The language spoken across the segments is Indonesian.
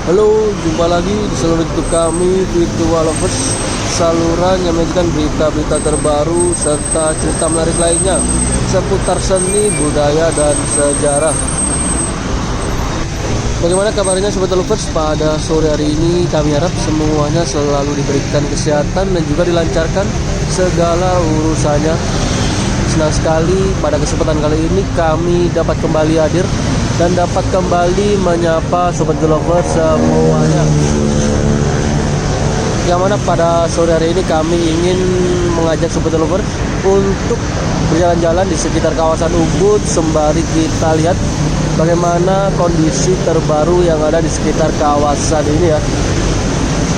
Halo, jumpa lagi di saluran YouTube kami, Virtual Lovers, saluran yang menyajikan berita-berita terbaru serta cerita menarik lainnya seputar seni, budaya, dan sejarah. Bagaimana kabarnya Sobat Lovers pada sore hari ini? Kami harap semuanya selalu diberikan kesehatan dan juga dilancarkan segala urusannya. Senang sekali pada kesempatan kali ini kami dapat kembali hadir dan dapat kembali menyapa Sobat Lovers semuanya. Yang mana pada sore hari ini kami ingin mengajak Sobat Lovers untuk berjalan-jalan di sekitar kawasan Ubud sembari kita lihat bagaimana kondisi terbaru yang ada di sekitar kawasan ini ya.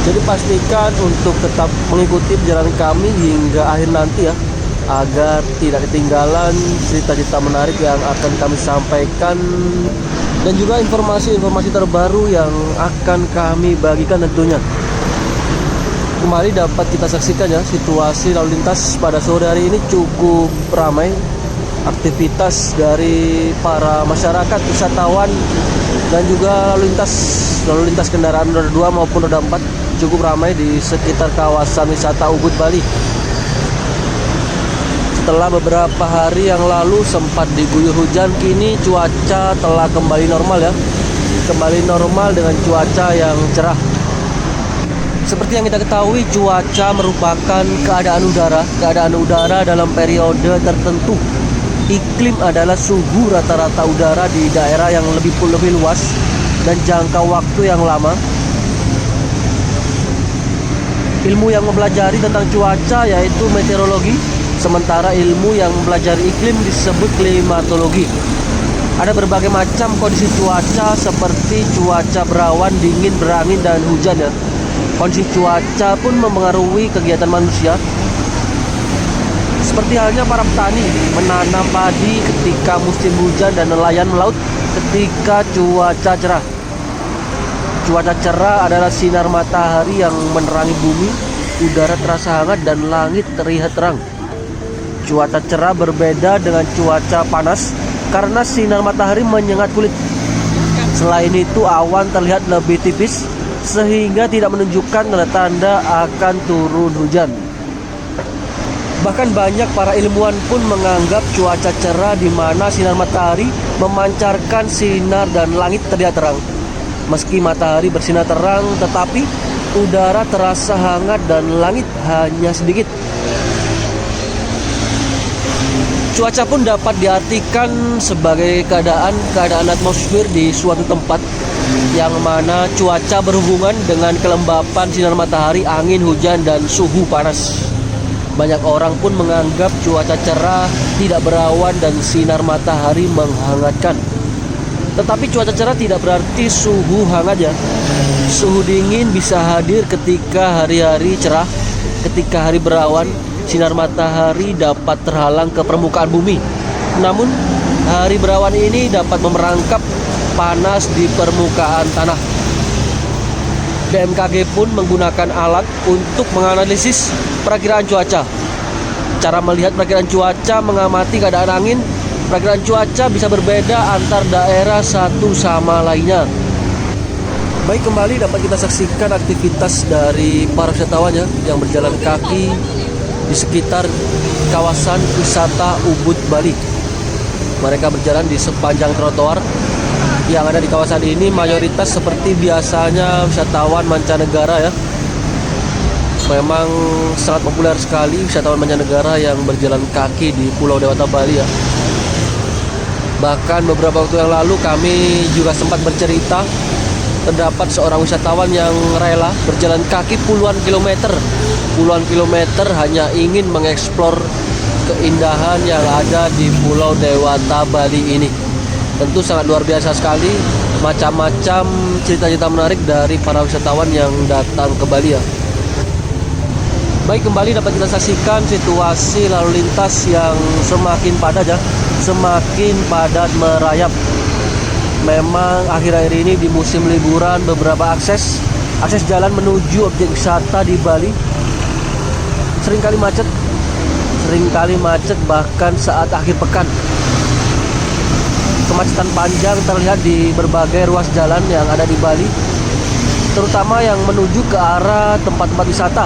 Jadi pastikan untuk tetap mengikuti perjalanan kami hingga akhir nanti ya, agar tidak ketinggalan cerita-cerita menarik yang akan kami sampaikan dan juga informasi-informasi terbaru yang akan kami bagikan tentunya. Kembali dapat kita saksikan ya, situasi lalu lintas pada sore hari ini cukup ramai. Aktivitas dari para masyarakat, wisatawan, dan juga lalu lintas kendaraan roda 2 maupun roda 4 cukup ramai di sekitar kawasan wisata Ubud Bali. Setelah beberapa hari yang lalu sempat diguyur hujan, kini cuaca telah kembali normal ya. Kembali normal dengan cuaca yang cerah. Seperti yang kita ketahui, cuaca merupakan keadaan udara dalam periode tertentu. Iklim adalah suhu rata-rata udara di daerah yang lebih luas dan jangka waktu yang lama. Ilmu yang mempelajari tentang cuaca yaitu meteorologi, sementara ilmu yang mempelajari iklim disebut klimatologi. Ada berbagai macam kondisi cuaca seperti cuaca berawan, dingin, berangin, dan hujan ya. Kondisi cuaca pun mempengaruhi kegiatan manusia. Seperti halnya para petani menanam padi ketika musim hujan dan nelayan melaut ketika cuaca cerah. Cuaca cerah adalah sinar matahari yang menerangi bumi, udara terasa hangat dan langit terlihat terang. Cuaca cerah berbeda dengan cuaca panas karena sinar matahari menyengat kulit. Selain itu, awan terlihat lebih tipis sehingga tidak menunjukkan tanda-tanda akan turun hujan. Bahkan banyak para ilmuwan pun menganggap cuaca cerah di mana sinar matahari memancarkan sinar dan langit terlihat terang. Meski matahari bersinar terang, tetapi udara terasa hangat dan langit hanya sedikit. Cuaca pun dapat diartikan sebagai keadaan atmosfer di suatu tempat, yang mana cuaca berhubungan dengan kelembapan sinar matahari, angin, hujan, dan suhu panas. Banyak orang pun menganggap cuaca cerah tidak berawan dan sinar matahari menghangatkan. Tetapi cuaca cerah tidak berarti suhu hangat ya. Suhu dingin bisa hadir ketika hari-hari cerah. Ketika hari berawan, sinar matahari dapat terhalang ke permukaan bumi. Namun, hari berawan ini dapat memerangkap panas di permukaan tanah. BMKG pun menggunakan alat untuk menganalisis perakiraan cuaca. Cara melihat perakiraan cuaca mengamati keadaan angin. Perakiraan cuaca bisa berbeda antar daerah satu sama lainnya. Baik, kembali dapat kita saksikan aktivitas dari para wisatawan ya, yang berjalan kaki di sekitar kawasan wisata Ubud Bali. Mereka berjalan di sepanjang trotoar yang ada di kawasan ini. Mayoritas seperti biasanya wisatawan mancanegara ya. Memang sangat populer sekali wisatawan mancanegara yang berjalan kaki di Pulau Dewata Bali ya. Bahkan beberapa waktu yang lalu kami juga sempat bercerita, terdapat seorang wisatawan yang rela berjalan kaki puluhan kilometer hanya ingin mengeksplor keindahan yang ada di Pulau Dewata Bali ini. Tentu sangat luar biasa sekali, macam-macam cerita-cerita menarik dari para wisatawan yang datang ke Bali ya. Baik, kembali dapat kita saksikan situasi lalu lintas yang semakin padat ya, semakin padat merayap. Memang akhir-akhir ini di musim liburan beberapa akses jalan menuju objek wisata di Bali seringkali macet bahkan saat akhir pekan. Kemacetan panjang terlihat di berbagai ruas jalan yang ada di Bali. terutama yang menuju ke arah tempat-tempat wisata.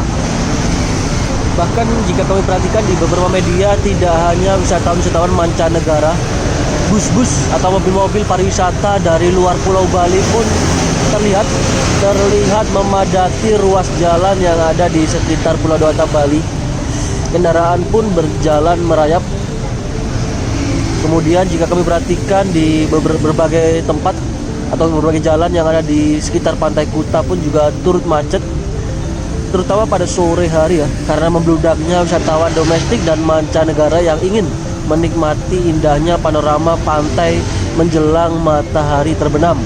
Bahkan jika kami perhatikan di beberapa media, tidak hanya wisatawan mancanegara, bus-bus atau mobil-mobil pariwisata dari luar Pulau Bali pun terlihat memadati ruas jalan yang ada di sekitar Pulau Dewata Bali. Kendaraan pun berjalan merayap. Kemudian jika kami perhatikan di berbagai tempat atau berbagai jalan yang ada di sekitar Pantai Kuta pun juga turut macet, terutama pada sore hari ya, karena membludaknya wisatawan domestik dan mancanegara yang ingin menikmati indahnya panorama pantai menjelang matahari terbenam.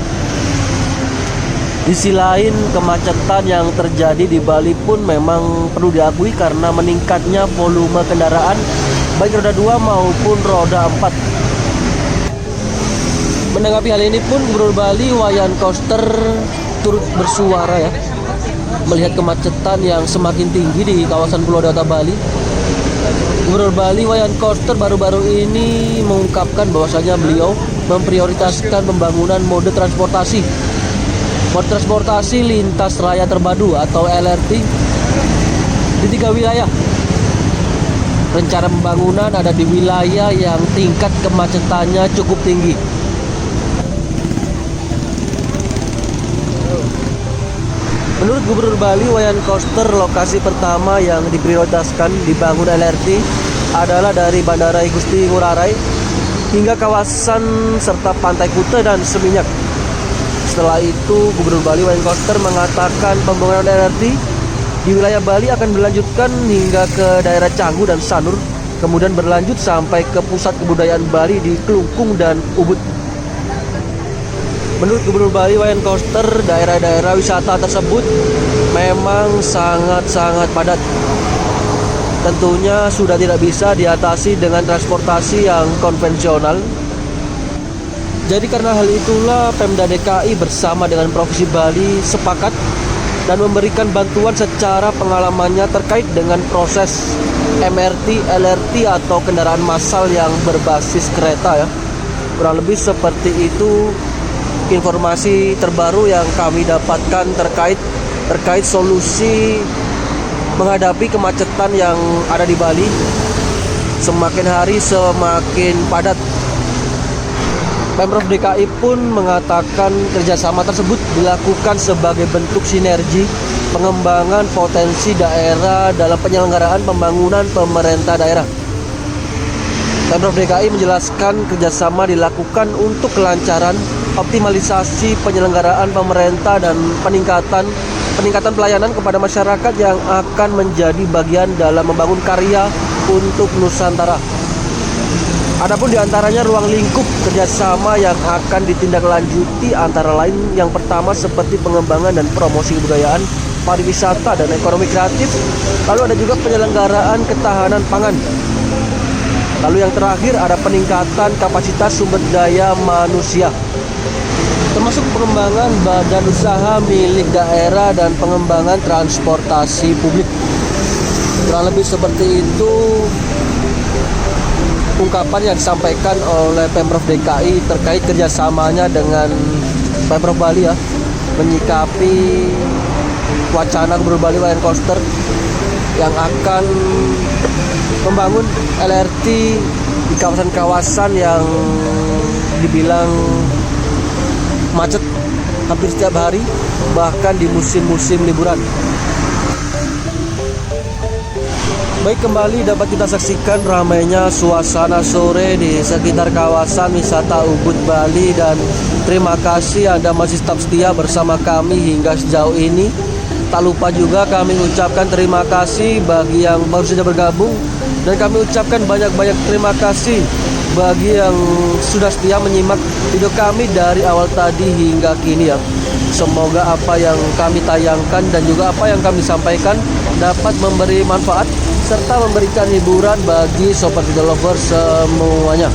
Di sisi lain, kemacetan yang terjadi di Bali pun memang perlu diakui karena meningkatnya volume kendaraan baik roda 2 maupun roda 4. Menanggapi hal ini pun Gubernur Bali Wayan Koster turut bersuara ya, melihat kemacetan yang semakin tinggi di kawasan Pulau Dewata Bali. Gubernur Bali Wayan Koster baru-baru ini mengungkapkan bahwasanya beliau memprioritaskan pembangunan mode transportasi lintas raya terpadu atau LRT di 3 wilayah. Rencana pembangunan ada di wilayah yang tingkat kemacetannya cukup tinggi. Menurut Gubernur Bali Wayan Koster, lokasi pertama yang diprioritaskan dibangun LRT adalah dari Bandara I Gusti Ngurah Rai hingga kawasan serta Pantai Kuta dan Seminyak. Setelah itu, Gubernur Bali Wayan Koster mengatakan pembangunan LRT di wilayah Bali akan berlanjutkan hingga ke daerah Canggu dan Sanur, kemudian berlanjut sampai ke pusat kebudayaan Bali di Kelungkung dan Ubud. Menurut Gubernur Bali Wayan Koster, daerah-daerah wisata tersebut memang sangat-sangat padat. Tentunya sudah tidak bisa diatasi dengan transportasi yang konvensional. Jadi karena hal itulah Pemda DKI bersama dengan Provinsi Bali sepakat dan memberikan bantuan secara pengalamannya terkait dengan proses MRT, LRT atau kendaraan massal yang berbasis kereta ya. Kurang lebih seperti itu informasi terbaru yang kami dapatkan terkait solusi menghadapi kemacetan yang ada di Bali. Semakin hari semakin padat. Pemprov DKI pun mengatakan kerjasama tersebut dilakukan sebagai bentuk sinergi pengembangan potensi daerah dalam penyelenggaraan pembangunan pemerintah daerah. Pemprov DKI menjelaskan kerjasama dilakukan untuk kelancaran optimalisasi penyelenggaraan pemerintah dan peningkatan pelayanan kepada masyarakat yang akan menjadi bagian dalam membangun karya untuk Nusantara. Adapun diantaranya ruang lingkup kerjasama yang akan ditindaklanjuti antara lain yang pertama seperti pengembangan dan promosi kebudayaan, pariwisata dan ekonomi kreatif. Lalu ada juga penyelenggaraan ketahanan pangan. Lalu yang terakhir ada peningkatan kapasitas sumber daya manusia, termasuk pengembangan badan usaha milik daerah dan pengembangan transportasi publik. Kurang lebih seperti itu ungkapan yang disampaikan oleh Pemprov DKI terkait kerjasamanya dengan Pemprov Bali ya, menyikapi wacana Gubernur Bali Wayan Koster yang akan membangun LRT di kawasan-kawasan yang dibilang macet hampir setiap hari, bahkan di musim-musim liburan. Baik, kembali dapat kita saksikan ramainya suasana sore di sekitar kawasan wisata Ubud Bali, dan terima kasih Anda masih tetap setia bersama kami hingga sejauh ini. Tak lupa juga kami ucapkan terima kasih bagi yang baru saja bergabung, dan kami ucapkan banyak-banyak terima kasih bagi yang sudah setia menyimak video kami dari awal tadi hingga kini ya. Semoga apa yang kami tayangkan dan juga apa yang kami sampaikan dapat memberi manfaat serta memberikan hiburan bagi sobat video lover semuanya.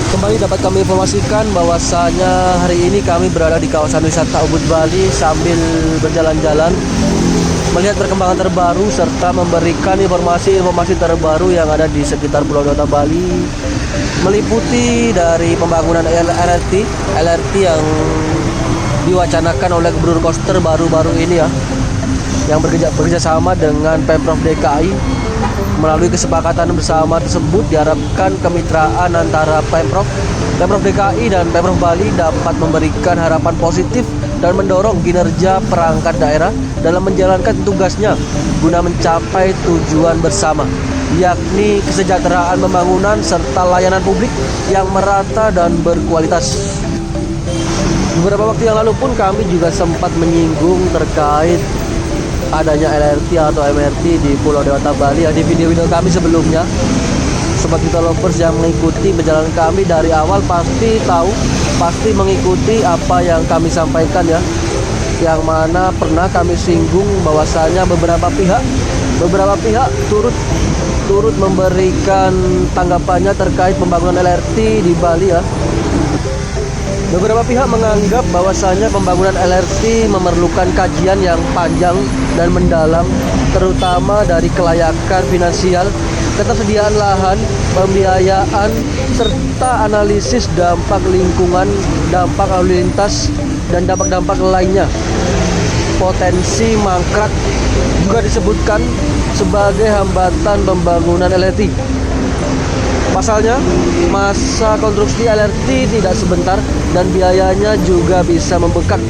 Kembali dapat kami informasikan bahwasanya hari ini kami berada di kawasan wisata Ubud Bali sambil berjalan-jalan melihat perkembangan terbaru serta memberikan informasi-informasi terbaru yang ada di sekitar Pulau Dewata Bali, meliputi dari pembangunan LRT yang diwacanakan oleh Gubernur Koster baru-baru ini ya, yang bekerja sama dengan Pemprov DKI. Melalui kesepakatan bersama tersebut diharapkan kemitraan antara Pemprov DKI dan Pemprov Bali dapat memberikan harapan positif dan mendorong kinerja perangkat daerah dalam menjalankan tugasnya guna mencapai tujuan bersama, yakni kesejahteraan pembangunan serta layanan publik yang merata dan berkualitas. Beberapa waktu yang lalu pun kami juga sempat menyinggung terkait adanya LRT atau MRT di Pulau Dewata Bali ya, di video-video kami sebelumnya. Sobat Kita Lovers yang mengikuti perjalanan kami dari awal pasti tahu, pasti mengikuti apa yang kami sampaikan ya, yang mana pernah kami singgung bahwasanya beberapa pihak turut memberikan tanggapannya terkait pembangunan LRT di Bali ya. Beberapa pihak menganggap bahwasanya pembangunan LRT memerlukan kajian yang panjang dan mendalam, terutama dari kelayakan finansial, ketersediaan lahan, pembiayaan, serta analisis dampak lingkungan, dampak lalu lintas, dan dampak-dampak lainnya. Potensi mangkrak juga disebutkan sebagai hambatan pembangunan LRT. Pasalnya, masa konstruksi LRT tidak sebentar dan biayanya juga bisa membengkak.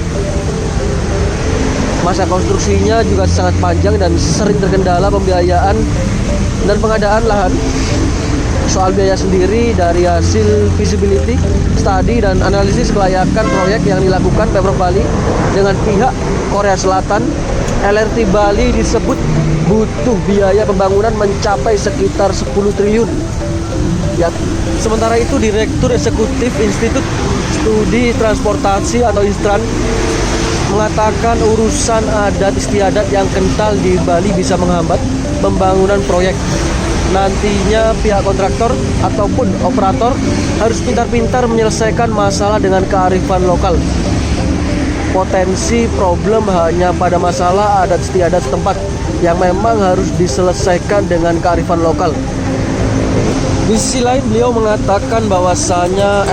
Masa konstruksinya juga sangat panjang dan sering terkendala pembiayaan dan pengadaan lahan. Soal biaya sendiri dari hasil feasibility study dan analisis kelayakan proyek yang dilakukan Pemprov Bali dengan pihak Korea Selatan, LRT Bali disebut butuh biaya pembangunan mencapai sekitar 10 triliun. Ya, sementara itu Direktur Eksekutif Institut Studi Transportasi atau INSTRAN mengatakan urusan adat istiadat yang kental di Bali bisa menghambat pembangunan proyek. Nantinya pihak kontraktor ataupun operator harus pintar-pintar menyelesaikan masalah dengan kearifan lokal. Potensi problem hanya pada masalah adat istiadat setempat yang memang harus diselesaikan dengan kearifan lokal. Di sisi lain beliau mengatakan bahwasanya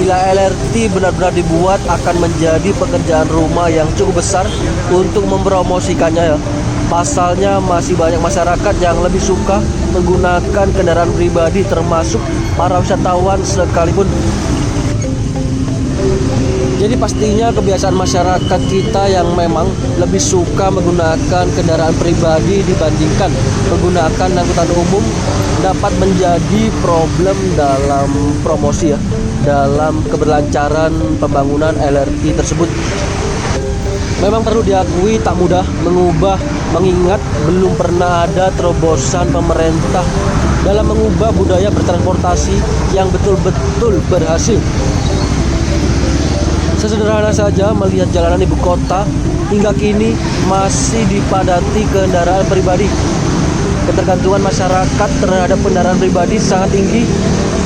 bila LRT benar-benar dibuat akan menjadi pekerjaan rumah yang cukup besar untuk mempromosikannya ya. Pasalnya masih banyak masyarakat yang lebih suka menggunakan kendaraan pribadi termasuk para wisatawan sekalipun. Jadi pastinya kebiasaan masyarakat kita yang memang lebih suka menggunakan kendaraan pribadi dibandingkan menggunakan angkutan umum dapat menjadi problem dalam promosi ya, dalam keberlancaran pembangunan LRT tersebut. Memang perlu diakui tak mudah mengubah, mengingat belum pernah ada terobosan pemerintah dalam mengubah budaya bertransportasi yang betul-betul berhasil. Sesederhana saja melihat jalanan ibu kota hingga kini masih dipadati kendaraan pribadi. Ketergantungan masyarakat terhadap kendaraan pribadi sangat tinggi.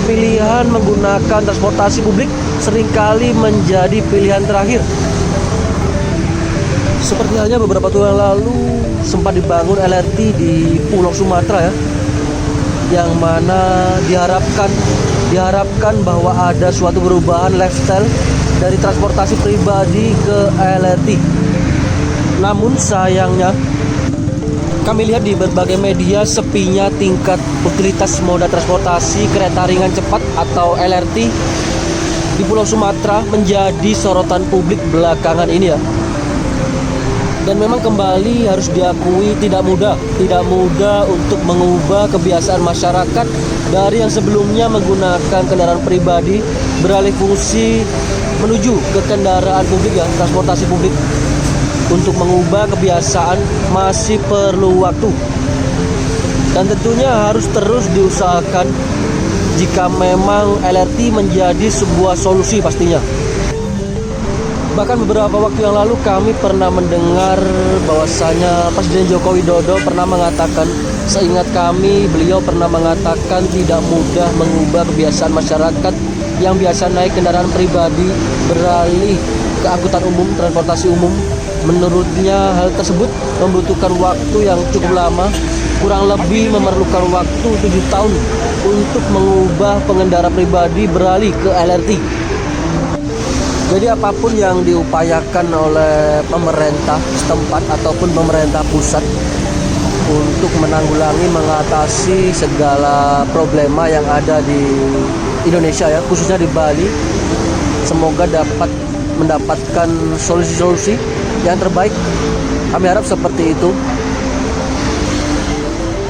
Pilihan menggunakan transportasi publik seringkali menjadi pilihan terakhir. Seperti halnya beberapa tahun lalu sempat dibangun LRT di Pulau Sumatera ya, yang mana diharapkan bahwa ada suatu perubahan lifestyle dari transportasi pribadi ke LRT. Namun sayangnya kami lihat di berbagai media sepinya tingkat utilitas moda transportasi kereta ringan cepat atau LRT di Pulau Sumatera menjadi sorotan publik belakangan ini ya. Dan memang kembali harus diakui tidak mudah untuk mengubah kebiasaan masyarakat dari yang sebelumnya menggunakan kendaraan pribadi beralih fungsi menuju ke kendaraan publik ya, transportasi publik. Untuk mengubah kebiasaan masih perlu waktu dan tentunya harus terus diusahakan jika memang LRT menjadi sebuah solusi pastinya. Bahkan beberapa waktu yang lalu kami pernah mendengar bahwasanya Presiden Joko Widodo pernah mengatakan, seingat kami beliau pernah mengatakan tidak mudah mengubah kebiasaan masyarakat yang biasa naik kendaraan pribadi beralih ke angkutan umum, transportasi umum. Menurutnya hal tersebut membutuhkan waktu yang cukup lama, kurang lebih memerlukan waktu 7 tahun untuk mengubah pengendara pribadi beralih ke LRT. Jadi apapun yang diupayakan oleh pemerintah setempat ataupun pemerintah pusat untuk menanggulangi, mengatasi segala problema yang ada di Indonesia ya, khususnya di Bali, semoga dapat mendapatkan solusi-solusi yang terbaik. Kami harap seperti itu.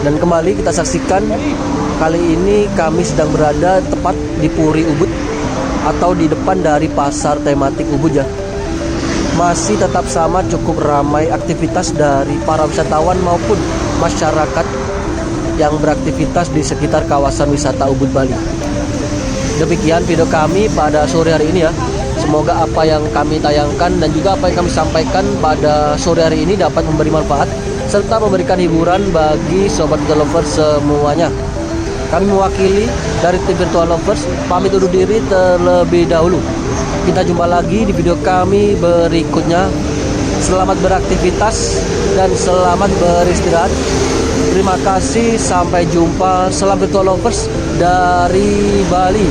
Dan kembali kita saksikan, kali ini kami sedang berada tepat di Puri Ubud atau di depan dari pasar tematik Ubud ya. Masih tetap sama, cukup ramai aktivitas dari para wisatawan maupun masyarakat yang beraktivitas di sekitar kawasan wisata Ubud Bali. Demikian video kami pada sore hari ini ya. Semoga apa yang kami tayangkan dan juga apa yang kami sampaikan pada sore hari ini dapat memberi manfaat serta memberikan hiburan bagi sobat virtual lovers semuanya. Kami mewakili dari tim virtual lovers pamit undur diri terlebih dahulu. Kita jumpa lagi di video kami berikutnya. Selamat beraktivitas dan selamat beristirahat. Terima kasih, sampai jumpa. Salam virtual lovers dari Bali.